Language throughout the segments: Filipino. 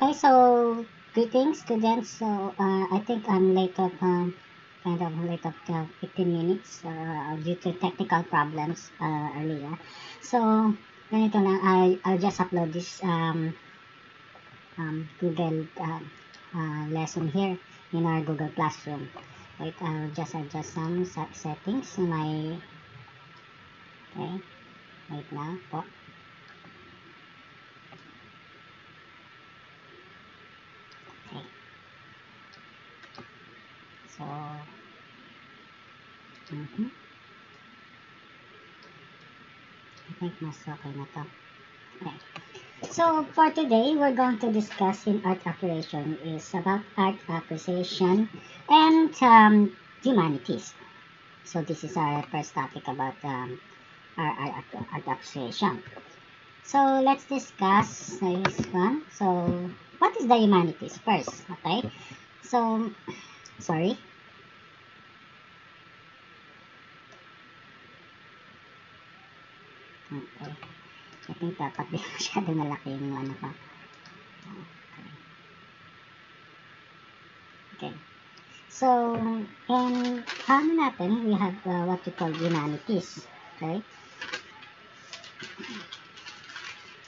Okay, so greetings students. So I think I'm late of kind of late of 15 minutes due to technical problems earlier. So ganito lang, I'll just upload this Google lesson here in our Google Classroom. Wait, I'll just adjust some settings in my, okay, wait na po. Okay. So, I think mas okay na to. Okay. So for today, we're going to discuss in art appreciation is about art appreciation and humanities. So this is our first topic about our art appreciation. So let's discuss this one. So what is the humanities first? Okay. So sorry. Okay. I think dapat di masyado malaki yung ano pa. Okay. So, in ano natin, we have what we call humanities. Okay.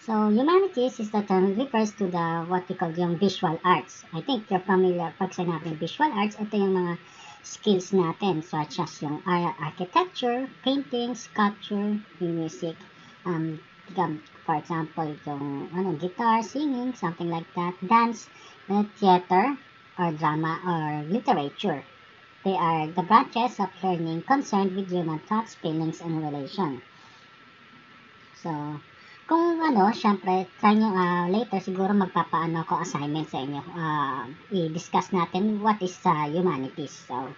So, humanities is the term refers to the what we call yung visual arts. I think you're familiar pag sinabing visual arts, ito yung mga skills natin such as yung architecture, painting, sculpture, music, for example, yung guitar, singing, something like that, dance, theater, or drama, or literature. They are the branches of learning concerned with human thoughts, feelings, and relation. So, kung syempre, try nyo later, siguro magpapaano ko assignment sa inyo. I-discuss natin what is humanities. So,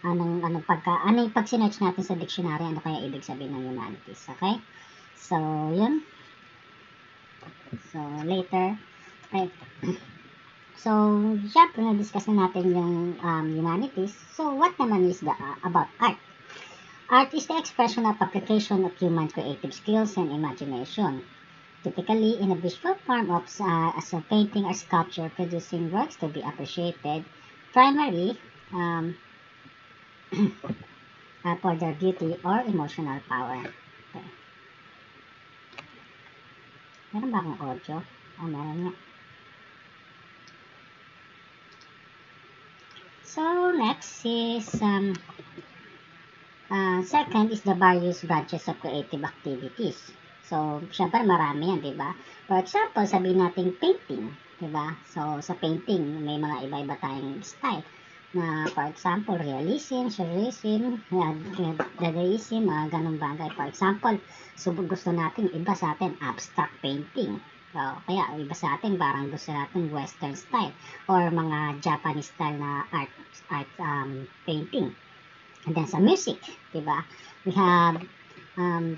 pag sinerch natin sa dictionary, ano kaya ibig sabihin ng humanities. Okay? So, yun. So, later. Okay. So, syempre, na-discuss na natin yung humanities. So, what naman is about art? Art is the expression of application of human creative skills and imagination, typically in a visual form of as a painting or sculpture, producing works to be appreciated primarily for their beauty or emotional power. Okay. Meron ba akong audio? Meron nga. So, next is second is the various branches of creative activities. So, syempre marami yan, di ba? For example, sabihin natin painting, di ba? So, sa painting, may mga iba-iba tayong style. Na, for example, realism, surrealism, dadaism, mga ganun bagay. For example, gusto natin, iba sa atin, abstract painting. So, kaya, iba sa atin, parang gusto natin western style or mga Japanese style na art painting. And then sa music, di ba? We have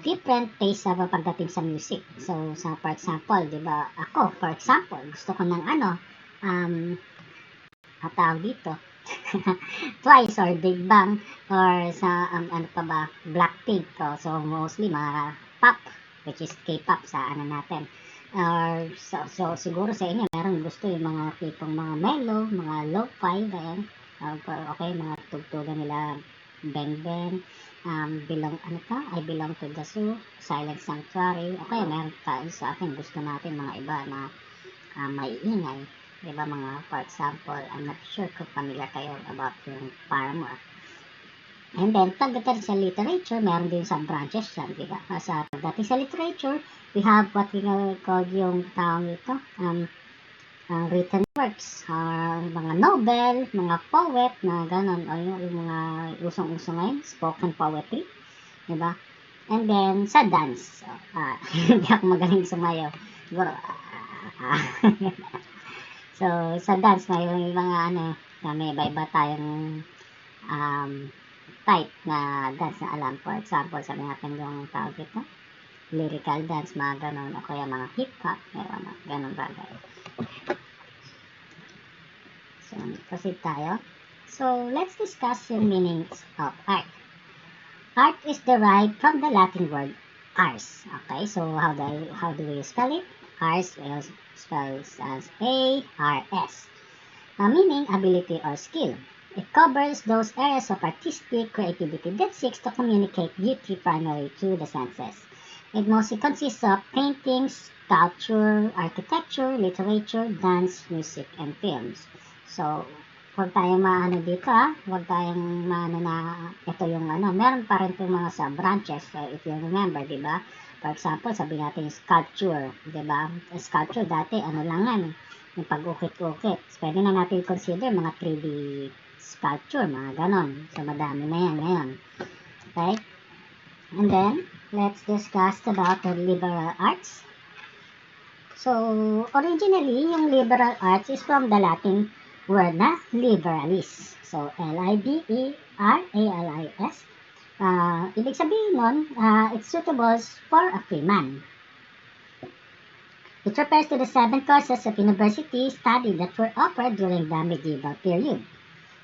different tastes pagdating sa music. So, for example, di ba, ako, for example, gusto ko ng tawag dito, Twice or Big Bang, or sa, Blackpink. So, mostly mga pop, which is K-pop sa natin. So, siguro sa inyo, meron gusto yung mga tipong mga mellow, mga lo-fi, okay, mga tugtugan nila, Bang Bang, I Belong to the Zoo, Silent Sanctuary, okay, meron tayo sa akin, gusto natin mga iba na maiingay, diba, mga, for example, I'm not sure kung familiar kayo about yung Paramore. And then, pagdating sa literature, meron din some branches yan, diba? Pagdating sa literature, we have what we call yung tawag ito, written works, mga novel, mga poet, na gano'n, o yung mga usong-uso ngayon, spoken poetry, diba? And then, sa dance, hindi ako magaling sumayaw. Siguro, so, sa dance, may mga may iba-iba tayong type na dance na alam. For example, sabi natin yung tawag ito, lyrical dance, mga gano'n, o kaya mga hip-hop, mga gano'n bagay. So, proceed tayo. So, let's discuss the meanings of art. Art is derived from the Latin word ars. Okay, so how do we spell it? ARS spells as A-R-S, meaning ability or skill. It covers those areas of artistic creativity that seeks to communicate beauty primarily through the senses. It mostly consists of paintings, sculpture, architecture, literature, dance, music, and films. So, huwag tayong maano dito huwag tayong maano na ito yung meron pa rin itong mga sub-branches, if you remember, di ba? For example, sabi natin sculpture, di ba? Sculpture dati, lang yan, yung pag-ukit-ukit. Pwede na natin consider mga 3D sculpture, mga ganon. So, madami na yan ngayon. Okay? And then, let's discuss about the liberal arts. So, originally, yung liberal arts is from the Latin word na liberalis. So, L-I-B-E-R-A-L-I-S. Ibig sabihin nun, it's suitable for a free man. It refers to the 7 courses of university study that were offered during the medieval period.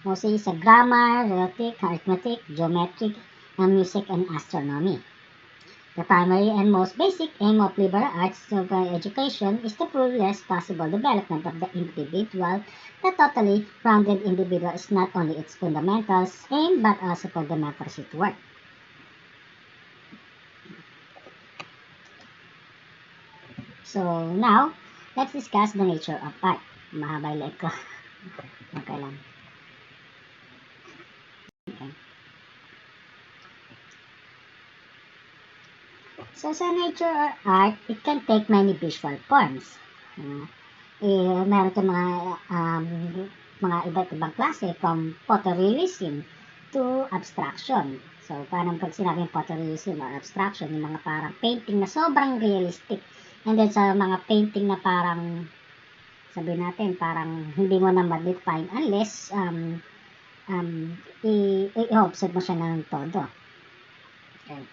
Mostly sa grammar, rhetoric, arithmetic, geometric, music, and astronomy. The primary and most basic aim of liberal arts education is to progress possible development of the individual. The totally rounded individual is not only its fundamentals aim but also fundamentals its work. So now, let's discuss the nature of art. Mahaba yung ko. Okay lang. Okay. So, sa nature or art, it can take many visual forms. Meron itong mga iba't ibang klase, from photorealism to abstraction. So, parang pag sinabing photorealism or abstraction, yung mga parang painting na sobrang realistic. And then, sa mga painting na parang, sabi natin, parang hindi mo na ma-define unless i-observe mo siya ng todo. Okay.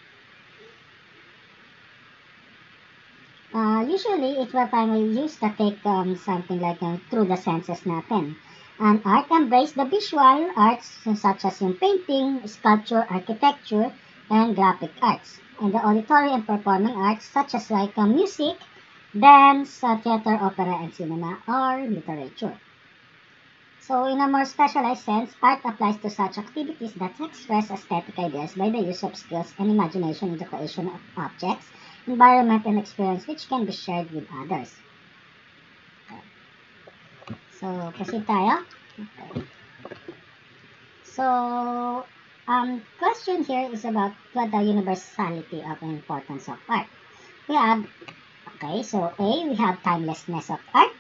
Usually, it will primarily used to take something like through the senses natin. And art embrace the visual arts such as yung painting, sculpture, architecture, and graphic arts. And the auditory and performing arts such as like music, dance, theater, opera, and cinema, or literature. So, in a more specialized sense, art applies to such activities that express aesthetic ideas by the use of skills and imagination in the creation of objects, environment, and experience which can be shared with others. So, proceed tayo. Okay. So, question here is about what the universality of the importance of art. We have, okay, so A, we have timelessness of art.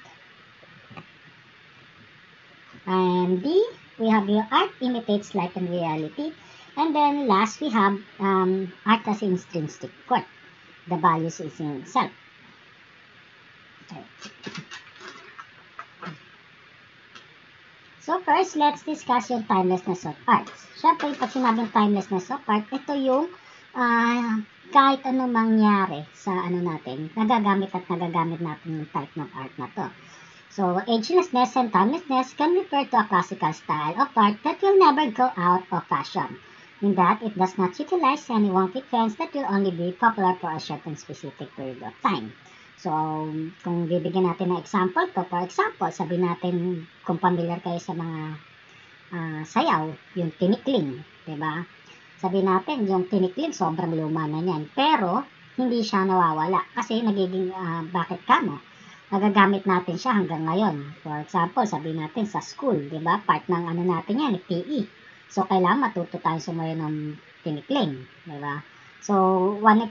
And B, we have your art imitates life and reality. And then last, we have art as intrinsic worth. The values is in itself. Okay. So first, let's discuss yung timelessness of art. Siyempre, pag sinabing timelessness of art, ito yung kahit ano mangyari sa natin, nagagamit natin yung type ng art na to. So, agelessness and timelessness can refer to a classical style of art that will never go out of fashion, in that it does not utilize any wonky trends that will only be popular for a certain specific period of time. So, kung bibigyan natin ng example to, for example, sabi natin, kung familiar kayo sa mga sayaw, yung tinikling, diba? Sabi natin, yung tinikling, sobrang luma na yan. Pero, hindi siya nawawala. Kasi, nagiging, bakit kamo? Nagagamit natin siya hanggang ngayon. For example, sabi natin sa school, di ba? Part ng natin yan, PE. So, kailangan matuto tayo sumayo ng tinikling, di ba? So, one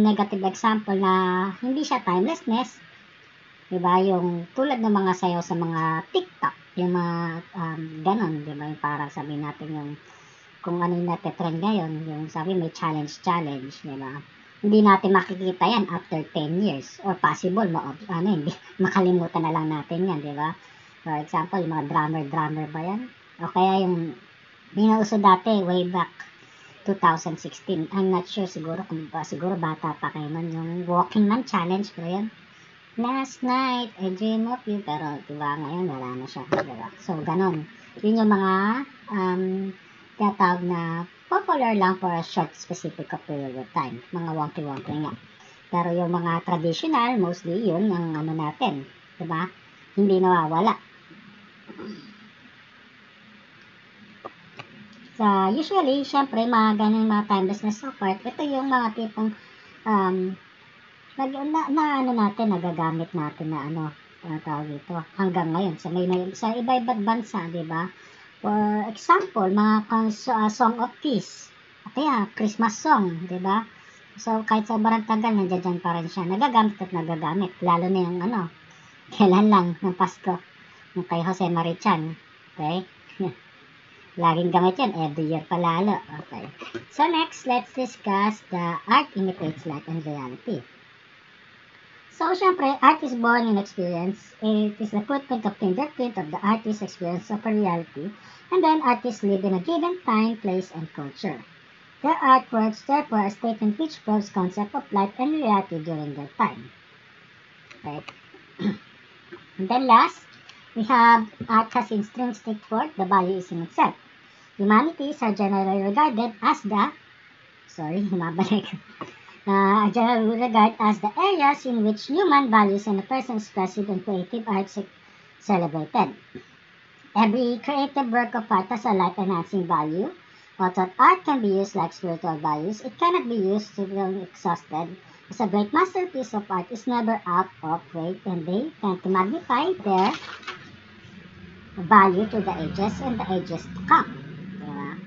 negative example na hindi siya timelessness, di ba? Yung tulad ng mga sayaw sa mga TikTok, yung mga ganon, di ba? Yung parang sabi natin yung kung ano yung natitrend ngayon, yung sabi may challenge, di ba? Hindi natin makikita yan after 10 years or possible hindi makalimutan na lang natin yan, di ba? For example, yung mga drummer ba yan? O kaya yung binauso dati way back 2016. I'm not sure, siguro bata pa kayo nun, yung Walking Man Challenge ba yan? Last night, I dream of you, pero diba ngayon wala na siya, diba? So, ganon. Yun yung mga tinatawag na popular lang for a short specific period of time. Mga wonky-wonky nga. Pero yung mga traditional, mostly yun ang ano natin, diba? Hindi nawawala. So, usually, syempre, mga ganun mga timeless na stock art, ito yung mga tipong ano natin, nagagamit natin na ano, tawag dito, hanggang ngayon sa iba-ibang bansa, di ba? For example, mga Song of Peace, at Christmas song, di ba? So, kahit sobrang tagal, nandiyan pa rin siya, nagagamit at nagagamit, lalo na yung ano, kailan lang, ng Pasko, yung kay Jose Marichan, okay? Laging gamit yan, every year palalo, okay? So, next, let's discuss the art imitates life and reality. So, syempre, art is born in experience. It is the footprint of fingerprint of the artist's experience of a reality, and then artists live in a given time, place, and culture. Their artworks, therefore, are statement which proves concept of life and reality during their time. Okay. And then last, we have art has intrinsic worth, the value is in itself. Humanities are generally regarded as the, generally regarded as the areas in which human values and a person's expressive and creative arts are celebrated. Every creative work of art has a life-enhancing value. Although art can be used like spiritual values, it cannot be used to be exhausted, as a great masterpiece of art is never out of date, and they tend to magnify their value to the ages and the ages to come. Diba?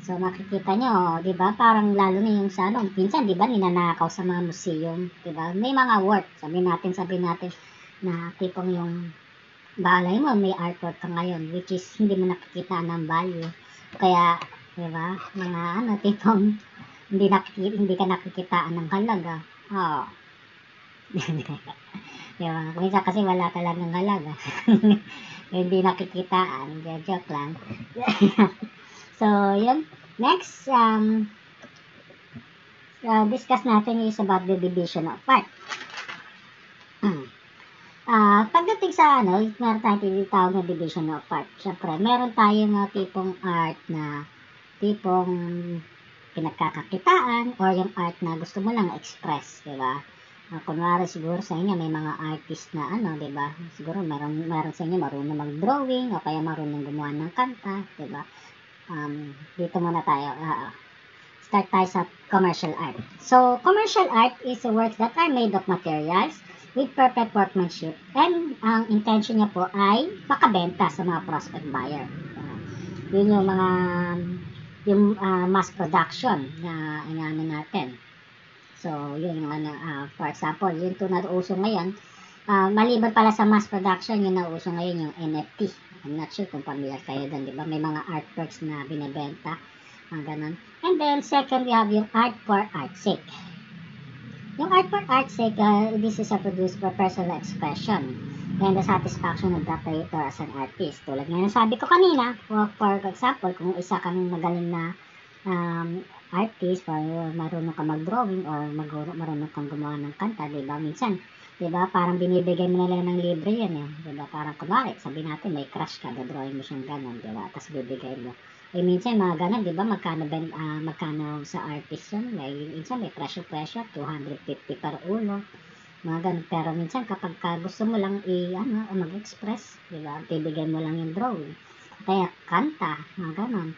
So, makikita nyo, di ba, parang lalo na yung sa ano, pinsan, di ba, ninanakaw sa mga museum, di ba, may mga work, sabihin natin, na tipong yung balay mo, may artwork ka ngayon, which is hindi mo nakikita ng value. Kaya, di ba, mga ano, tipong hindi ka nakikitaan ng halaga. Oh. Di ba, minsan kasi wala talagang halaga. Hindi nakikitaan, joke lang. So, yun. Next, discuss natin is about the division of art. Pagdating sa ano, meron tayong tinatawag na division of art. Siyempre, meron tayong tipong art na tipong pinagkakakitaan or yung art na gusto mo lang express, di ba? Kunwari siguro sa inyo may mga artist na ano, di ba? Siguro meron sa inyo marunong mag-drawing o kaya marunong gumawa ng kanta, di ba? Dito muna tayo. Start tayo sa commercial art. So, commercial art is works that are made of materials with perfect workmanship, and ang intention niya po ay makabenta sa mga prospect buyer. Yun yung mga mass production na inaano natin. So, yun yung for example, yung ito na uso ngayon, maliban pala sa mass production, yung nauso ngayon yung NFT. I'm not sure kung familiar kayo doon, di ba? May mga artworks na binibenta, ganun. And then, second, we have yung art for art's sake. Yung art for art's sake, this is produced for personal expression and the satisfaction of the creator as an artist. Tulad nga yung sabi ko kanina, for example, kung isa kang magaling na artist, or marunong ka mag-drawing or marunong kang gumawa ng kanta, diba? Minsan, diba, parang binibigay mo na lang ng libre yan, diba? Parang kunwari, sabi natin, may crush ka, drawing mo siyang ganon, diba? Tapos bibigay mo. Minsan, mga ganon, diba, magkano sa artist yun? Minsan, may presyo, 250 per ulo, mga ganon. Pero minsan, kapag gusto mo lang mag-express, diba, bibigay mo lang yung drawing. Kaya, kanta, mga ganon.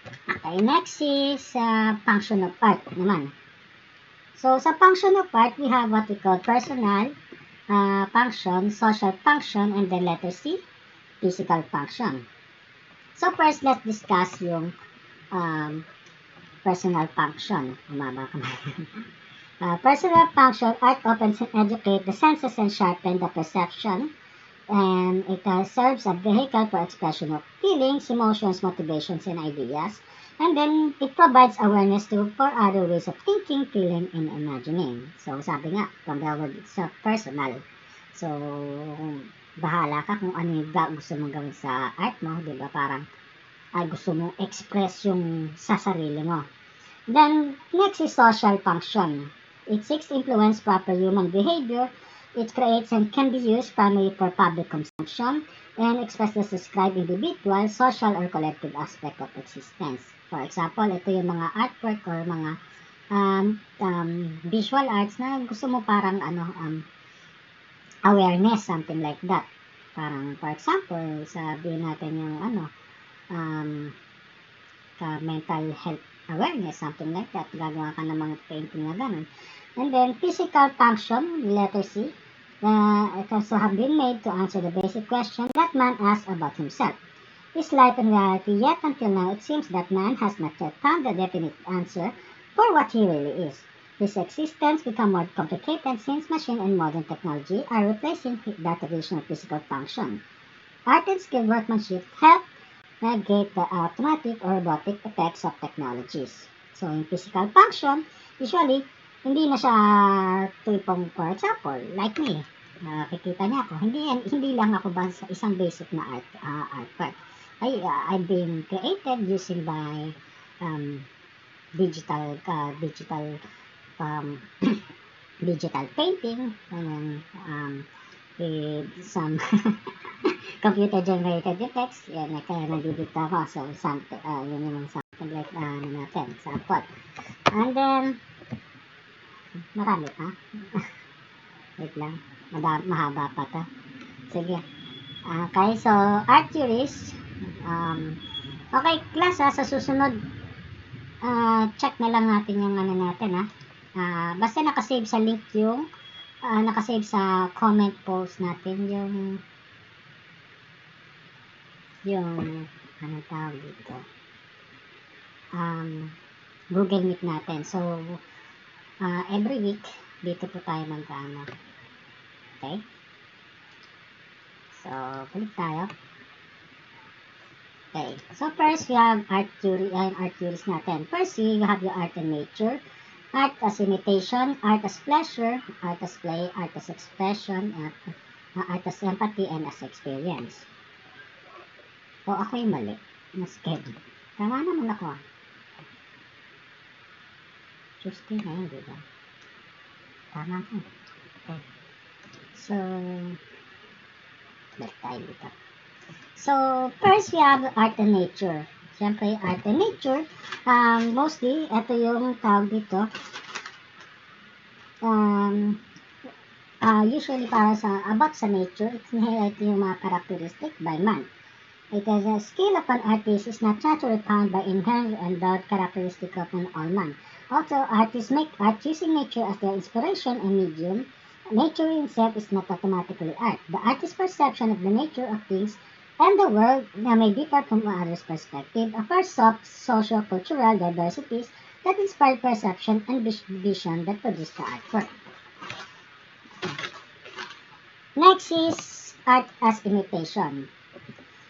Okay, next is function of art naman. So, sa function of art, we have what we call personal function, social function, and then letter C, physical function. So, first, let's discuss yung personal function. Personal function, art opens and educates the senses and sharpens the perception. And it serves a vehicle for expression of feelings, emotions, motivations, and ideas. And then, it provides awareness for other ways of thinking, feeling, and imagining. So, sabi nga, from the word itself, personal. So, bahala ka kung ano yung gusto mong gawin sa art mo, di ba? Parang, gusto mong express yung sa sarili mo. Then, next is social function. It seeks to influence proper human behavior. It creates and can be used primarily for public consumption and expresses describe individual, social, or collective aspect of existence. For example, ito yung mga artwork or mga visual arts na gusto mo parang awareness, something like that. Parang, for example, sabihin natin yung um, mental health awareness, something like that. Gagawa ka ng mga painting na ganun. And then, physical function, letter C, it also have been made to answer the basic question that man asked about himself. Is life and reality? Yet until now, it seems that man has not yet found the definite answer for what he really is. His existence become more complicated since machine and modern technology are replacing that original physical function. Art and skilled workmanship help negate the automatic or robotic effects of technologies. So, yung physical function, usually, hindi na siya tipong, for example, like me. Nakikita niya ako. Hindi lang ako ba sa isang basic na artwork. I've been created using by digital um, digital painting and with some computer generated effects. Yan, kaya nandito ako. So, something, yun yung something like natin, sample. And then, marami pa. Wait lang, mahaba pa to. Sige. Okay, so, art theories. Okay, class sa susunod, check na lang natin yung natin basta nakasave sa link yung nakasave sa comment post natin yung anong tawag dito, Google Meet natin. So, every week, dito po tayo magkano. Okay? So, balik tayo. Okay. So, first, we have art theories natin. First, you have your art and nature. Art as imitation, art as pleasure, art as play, art as expression, art as empathy, and as experience. O, ako yung mali. Mas-sked. Tama naman ako. Tuesday na yun, diba? Tama ko. Okay. So, balik tayo dito. So, first we have art and nature. Siyempre, art and nature, mostly, ito yung tawag dito, usually para about sa nature, ito yung mga characteristic by man. It is a skill of an artist is not naturally found by inherent and endowed characteristic of an all man. Also, artists make art using nature as their inspiration and medium. Nature itself is not automatically art. The artist's perception of the nature of things and the world may differ from others' perspective, offers soft socio-cultural diversities that inspire perception and vision that produce the artwork. Next is art as imitation.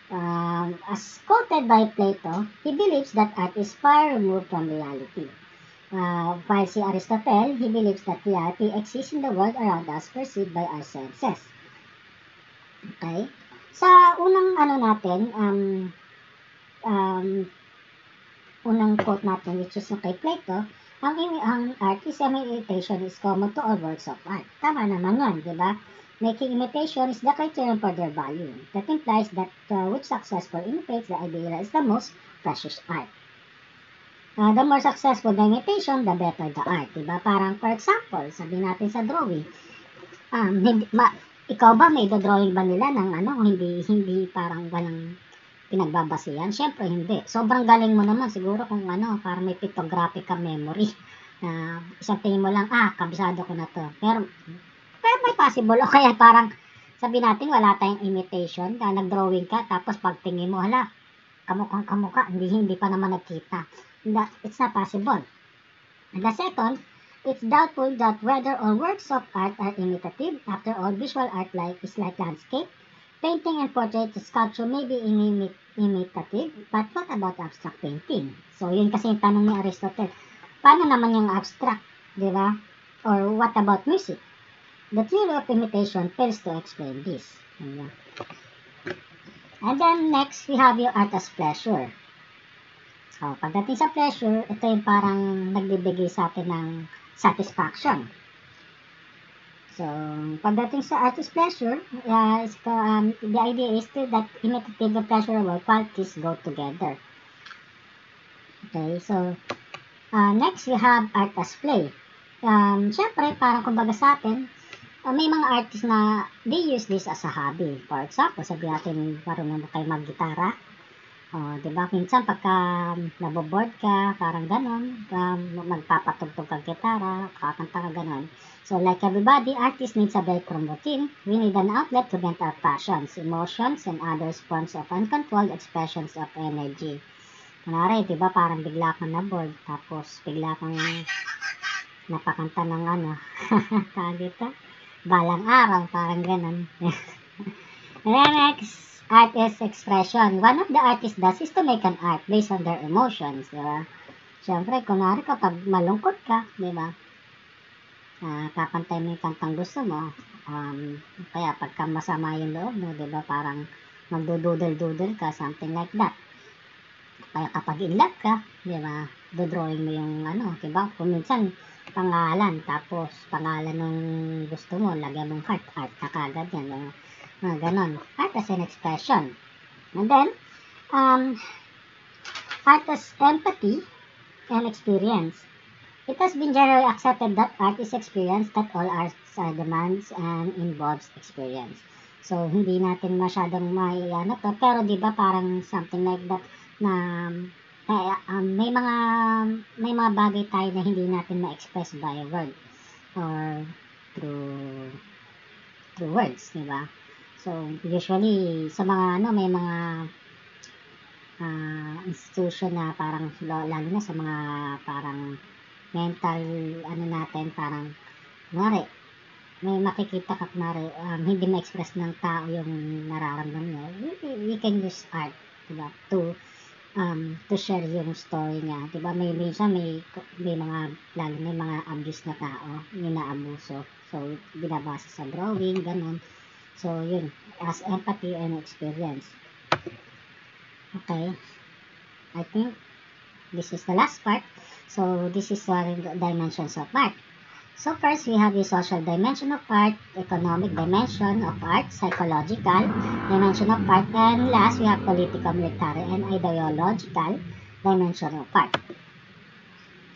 As quoted by Plato, he believes that art is far removed from reality. While si Aristotle, he believes that reality exists in the world around us perceived by our senses. Okay? Sa unang natin, unang quote natin, which is yung kay Plato, ang art is imitation is common to all works of art. Tama naman yun, di ba? Making imitation is the criterion for their value. That implies that which successful imitates the ideal is the most precious art. The more successful the imitation, the better the art. Diba? Parang, for example, sabihin natin sa drawing, ikaw ba may drawing ba nila ng hindi parang walang pinagbabasihan? Siyempre hindi. Sobrang galing mo naman siguro kung parang may pictographic ka memory. Isang tingin mo lang, kabisado ko na to. Pero may possible. O kaya parang sabi natin wala tayong imitation, nag-drawing ka, tapos pagtingin mo, kamukhang kamukha, hindi pa naman nagkita. It's not possible. And the second, it's doubtful that whether all works of art are imitative. After all, visual art is like landscape. Painting and portrait sculpture may be imitative, but what about abstract painting? So, yun kasi yung tanong ni Aristotle. Paano naman yung abstract, di ba? Or what about music? The theory of imitation fails to explain this. And then next, we have your art as pleasure. So, pagdating sa pleasure, ito yung parang nagbibigay sa atin ng satisfaction. So, pagdating sa art as pleasure, the idea is that imitative and pleasurable qualities go together. Okay, so, Next, we have art as play. Syempre, parang kumbaga sa atin, may mga artists na they use this as a hobby. For example, sabi natin marunong kayo mag-gitara. Diba? Minsan pagka naboboard ka, parang ganon, magpapatugtog kang gitara, kakanta ka ganon. So like everybody, artists needs a break from routine. We need an outlet to vent our passions, emotions, and other forms of uncontrolled expressions of energy. Kunwari, diba parang bigla kang na-board, tapos bigla kang napakanta ng tawag dito, balang araw, parang ganon. And then next, art is expression. One of the artists does is to make an art based on their emotions, di ba? Siyempre, kunwari kapag malungkot ka, di ba? Kakantay mo yung kantang gusto mo. Kaya pagka masama yung loob mo, di ba? Parang magdududel-dudel ka, something like that. Kaya kapag in love ka, di ba? Dodrawing mo yung di ba? Kung minsan, pangalan, tapos pangalan ng gusto mo, lagyan mong heart, art na kagad yan, di ba? Ganon. Art as an expression. And then, art as empathy and experience. It has been generally accepted that art is experience, that all arts demands and involves experience. So, hindi natin masyadong to, pero di ba parang something like that na may mga bagay tayo na hindi natin ma-express by word or through words, di ba? So, usually, sa mga may mga institution na parang, lalo na sa mga parang mental, natin, parang, kunwari, may makikita ka, kunwari, hindi ma-express ng tao yung nararamdaman niya. We can use art, diba, to share yung story niya. Diba, may mga, lalo may mga abuse na tao, yung naabuso. So, binabasa sa drawing, ganun. So, yun, as empathy and experience. Okay. I think this is the last part. So, this is the dimensions of art. So, first, we have the social dimension of art, economic dimension of art, psychological dimension of art, and last, we have political, military, and ideological dimension of art.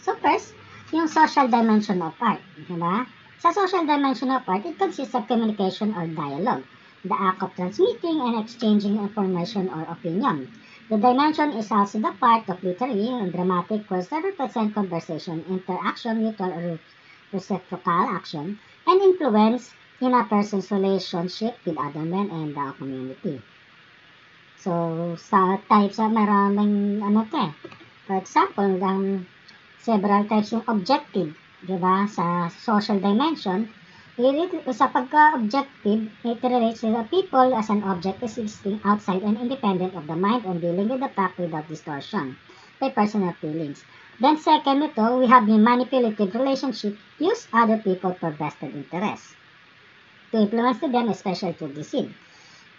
So, first, yung social dimension of art. Diba? Sa social dimension of art, it consists of communication or dialogue, the act of transmitting and exchanging information or opinion. The dimension is also the part of literary and dramatic works that represent conversation, interaction, mutual or reciprocal action, and influence in a person's relationship with other men and the community. So, sa types, maraming For example, several types yung objective. Diba? Sa social dimension, sa pagka-objective, it relates to the people as an object existing outside and independent of the mind and dealing with the fact without distortion by personal feelings. Then second we have the manipulative relationship, use other people for vested interest to influence them, especially to deceive.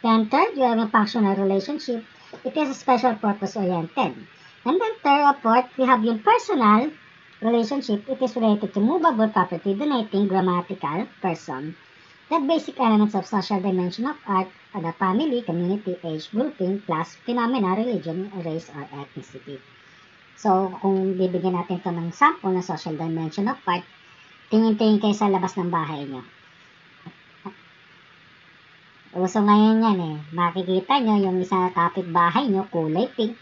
Then third, we have a functional relationship. It is special purpose oriented. And then fourth, we have yung personal relationship. It is related to movable property, donating, grammatical, person. The basic elements of social dimension of art are the family, community, age, grouping, class, phenomena, religion, race, or ethnicity. So, kung bibigyan natin ito ng sample na social dimension of art, tingin-tingin kayo sa labas ng bahay nyo. Uso ngayon yan Makikita nyo yung isang kapitbahay nyo, kulay pink.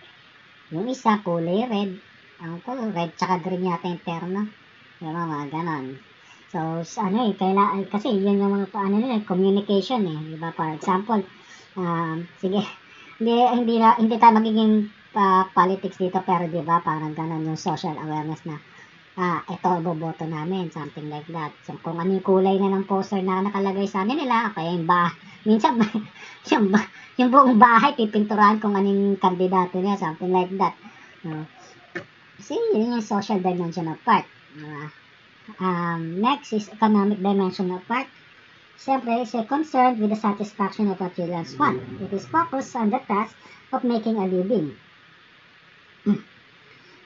Yung isa, kulay red. Ang red tsaka green yata yung terno. Yung mga ganon. So, kailangan, kasi yun yung mga, communication Diba? For example, sige, hindi tayo magiging politics dito, pero diba, parang ganon yung social awareness na, ito, boboto namin, something like that. So, kung ano yung kulay na ng poster na nakalagay sa nila, kaya minsan, yung buong bahay, pipinturahan kung anong kandidato niya, something like that. See, yun yung social dimension of art. Next is economic dimension of art. Siyempre, is concerned with the satisfaction of what children want. It is focused on the task of making a living.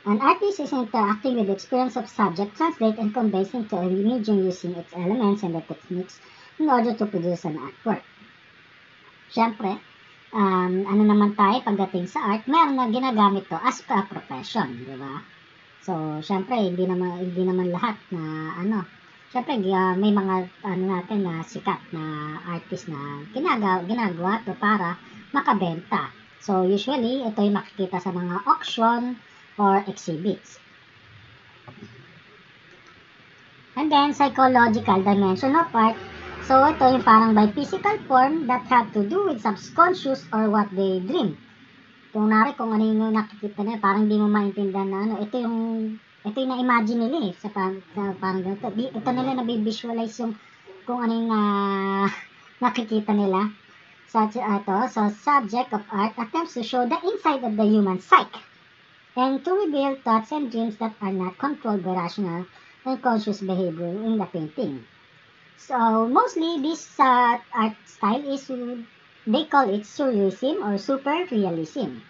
An artist is interacting with the experience of subject, translate and conveys into a medium using its elements and the techniques in order to produce an artwork. Siyempre, naman tayo pagdating sa art, meron na ginagamit to as a profession, di ba? So, syempre, hindi naman lahat na syempre, may mga natin na sikat na artist na ginagawa to para makabenta. So, usually, ito yung makikita sa mga auction or exhibits. And then, psychological dimension of art. So, ito yung parang by physical form that have to do with subconscious or what they dream. Kung ano yung nakikita nila, parang di mo maintindihan na ito yung na-imagine nila sa parang ganito. Ito nila na-visualize yung kung ano yung nakikita nila. So, subject of art attempts to show the inside of the human psyche and to reveal thoughts and dreams that are not controlled by rational and conscious behavior in the painting. So, mostly this art style is they call it surrealism or super realism.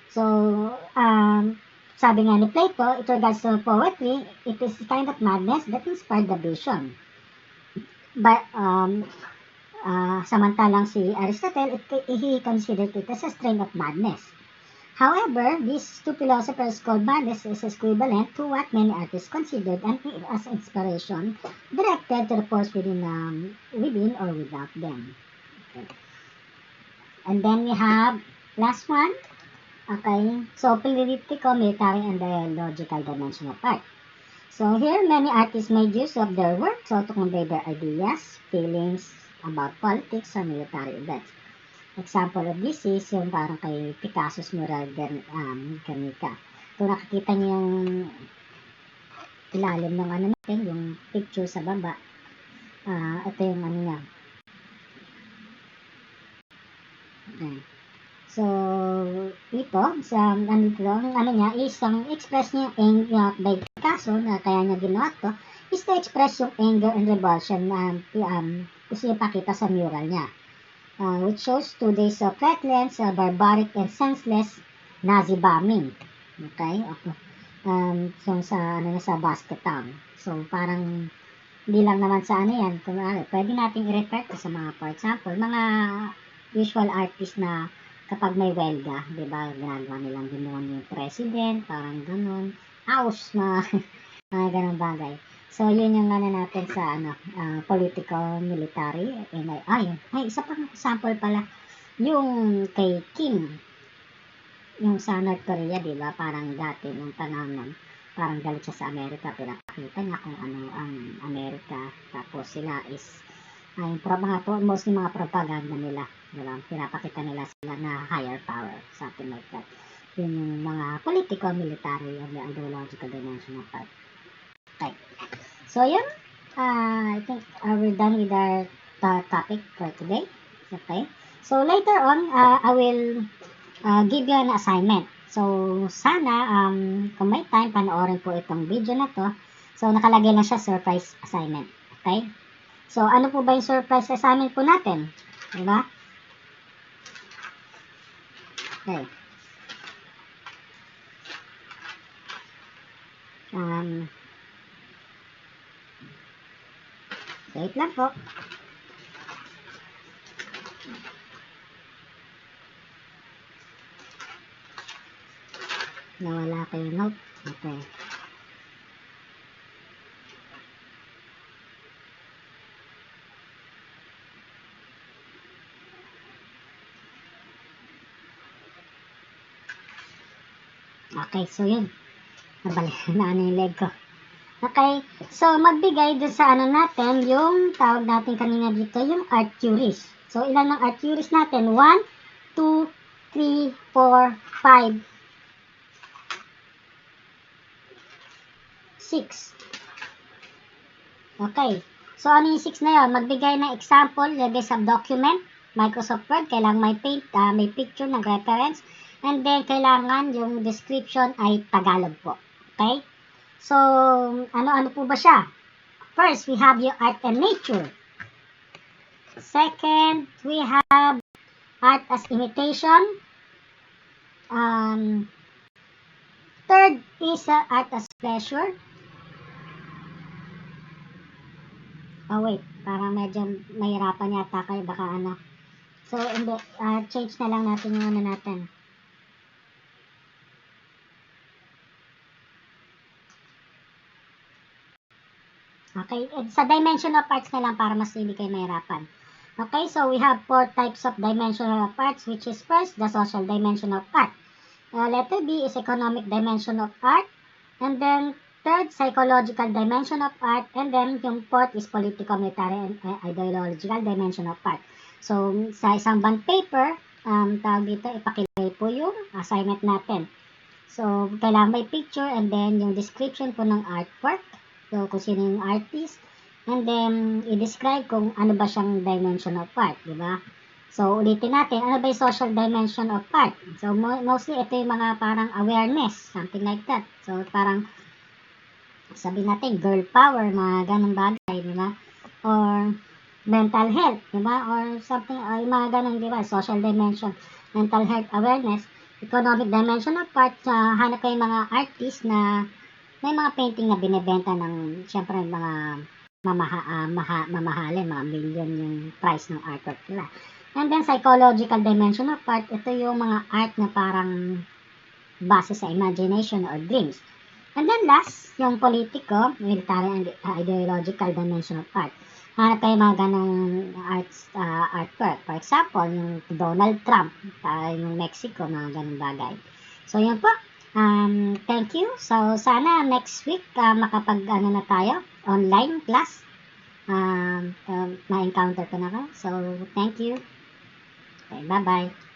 So, sabi nga ni Plato, it regards to poetry, it is a kind of madness that inspired the vision. But, samantalang si Aristotle, he considered it as a strain of madness. However, these two philosophers called madness is equivalent to what many artists considered as inspiration directed to the force within or without them. Okay. And then we have last one. Okay, so political, military, and biological dimension of art. So here, many artists made use of their work to convey their ideas, feelings about politics or military events. Example of this is yung parang kay Picasso's mural Guernica. Kung nakikita niyo yung ilalim ng natin, yung picture sa baba, ito yung niya. Okay. So, ito, ang niya is ang express niya by Picasso na kaya niya ginawa to is to express yung anger and revulsion na gusto niya pakita sa mural niya. Which shows 2 days of reckless, barbaric, and senseless Nazi bombing. Okay? So, sa Basque Town. So, parang hindi lang naman sa yan. Pwede nating i-refer to sa mga, for example, mga visual artist na kapag may welga, di ba, ginagawa nilang demonyo yung president, parang ganun, house na, mga ganun bagay. So, yun yung natin sa, political, military, and isa pang example pala, yung kay Kim, yung sa North Korea, di ba, parang dati, nung panahon nun, parang galit siya sa Amerika, pinapakita niya kung ano ang Amerika, tapos sila is, mostly mga propaganda nila, diba? Pinapakita nila sila na higher power, something like that. Yun yung mga political, military, and the ideological dimension of art. Okay. So, yun. I think we're done with our topic for today. Okay. So, later on, I will give you an assignment. So, sana, kung may time, panoorin po itong video na to. So, nakalagay na siya surprise assignment. Okay? So, ano po ba yung surprise assignment po natin? Diba? Okay. Wait lang po. Nawala kayo note. Okay. Okay, so yun. Nabalik na yung leg ko. Okay, so magbigay dun sa natin, yung tawag natin kanina dito, yung art theories. So, ilan ng art theories natin? 1, 2, 3, 4, 5, 6. Okay, so ano yung 6 na yun? Magbigay ng example, lagay sa document, Microsoft Word, kailangan may picture ng reference, and then kailangan yung description ay Tagalog po. Okay? So, ano po ba siya? First, we have yung art and nature. Second, we have art as imitation. Third is art as pleasure. Oh wait, parang medyo mahirapan yata kayo, baka So, change na lang natin yung natin. Okay, sa dimension of arts na lang para mas hindi kayo mahirapan. Okay, so we have 4 types of dimensional of arts, which is first, the social dimension of art. Letter B is economic dimension of art. And then, third, psychological dimension of art. And then, yung fourth is political, military, and ideological dimension of art. So, sa isang bond paper, tawag dito, ipakilay po yung assignment natin. So, kailangan may picture and then yung description po ng artwork. So, kung sino yung artist. And then, i-describe kung ano ba siyang dimension of art, di ba? So, ulitin natin, ano ba yung social dimension of art? So, mostly ito yung mga parang awareness, something like that. So, parang, sabi natin, girl power, mga ganong bagay, di ba? Or, mental health, di ba? Or something, or mga ganong, di ba? Social dimension, mental health awareness, economic dimension of art, hanap kayo mga artist na may mga painting na binebenta ng, syempre, mga mamahalin, mga million yung price ng artwork nila. And then, psychological dimension of art, ito yung mga art na parang base sa imagination or dreams. And then last, yung politiko, military and ideological dimension of art. Hanap kayo mga ganong artwork. For example, yung Donald Trump, yung Mexico, mga ganong bagay. So, yun po. Thank you. So, sana next week na tayo, online class. Na-encounter ko na ka. So, thank you. Okay, bye-bye.